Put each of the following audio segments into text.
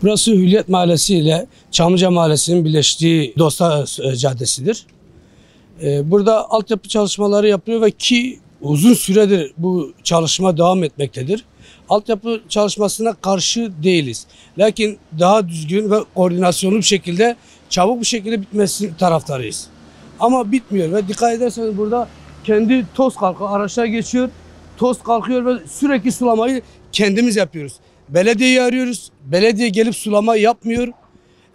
Burası Hürriyet Mahallesi ile Çamlıca Mahallesi'nin birleştiği Dostlar Caddesi'dir. Burada altyapı çalışmaları yapılıyor ve ki uzun süredir bu çalışma devam etmektedir. Altyapı çalışmasına karşı değiliz. Lakin daha düzgün ve koordinasyonlu bir şekilde, çabuk bir şekilde bitmesi taraftarıyız. Ama bitmiyor ve dikkat ederseniz burada kendi toz kalkıyor, araçlar geçiyor, toz kalkıyor ve sürekli sulamayı kendimiz yapıyoruz. Belediyeyi arıyoruz, belediye gelip sulama yapmıyor.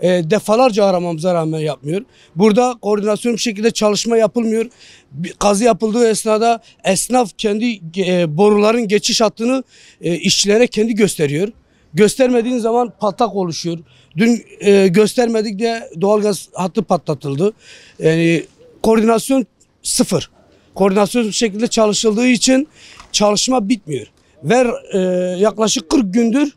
Defalarca aramamıza rağmen yapmıyor. Burada koordinasyon bir şekilde çalışma yapılmıyor. Kazı yapıldığı esnada esnaf kendi boruların geçiş hattını işçilere kendi gösteriyor. Göstermediğin zaman patlak oluşuyor. Dün göstermedik de doğalgaz hattı patlatıldı. Koordinasyon sıfır. Koordinasyon bir şekilde çalışıldığı için çalışma bitmiyor. Ve yaklaşık 40 gündür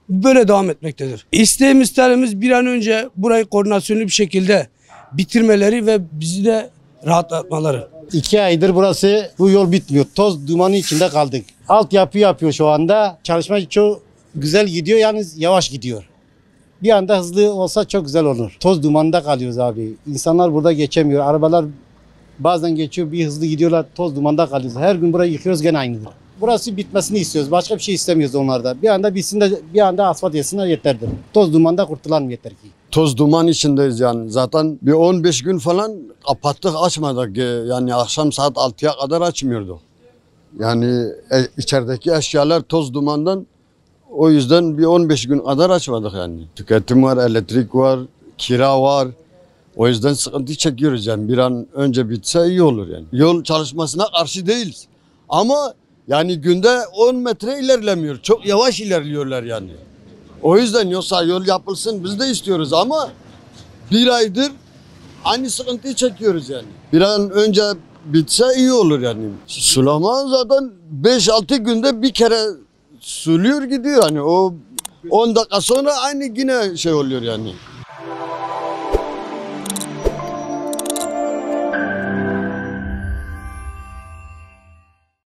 böyle devam etmektedir. İsteğimiz, talebimiz bir an önce burayı koordinasyonlu bir şekilde bitirmeleri ve bizi de rahatlatmaları. 2 aydır burası, bu yol bitmiyor. Toz dumanı içinde kaldık. Altyapı yapıyor şu anda. Çalışma çok güzel gidiyor, yalnız yavaş gidiyor. Bir anda hızlı olsa çok güzel olur. Toz dumanında kalıyoruz abi. İnsanlar burada geçemiyor. Arabalar bazen geçiyor, bir hızlı gidiyorlar. Toz dumanda kalıyoruz. Her gün burayı yıkıyoruz, gene aynıdır. Burası bitmesini istiyoruz. Başka bir şey istemiyoruz onlarda. Bir anda bitsin de bir anda asfalt yesinler yeterdir. Toz dumanda kurtulalım yeter ki. Toz duman içindeyiz yani. Zaten bir 15 gün falan kapattık, açmadık. Yani akşam saat 6'ya kadar açmıyorduk. Yani içerideki eşyalar toz dumandan, o yüzden bir 15 gün kadar açmadık yani. Tüketim var, elektrik var, kira var. O yüzden sıkıntı çekiyoruz yani. Bir an önce bitse iyi olur yani. Yol çalışmasına karşı değiliz. Ama yani günde 10 metre ilerlemiyor. Çok yavaş ilerliyorlar yani. O yüzden yoksa yol yapılsın biz de istiyoruz ama bir aydır aynı sıkıntıyı çekiyoruz yani. Bir an önce bitse iyi olur yani. Sulama zaten 5-6 günde bir kere suluyor gidiyor hani, o 10 dakika sonra aynı yine şey oluyor yani.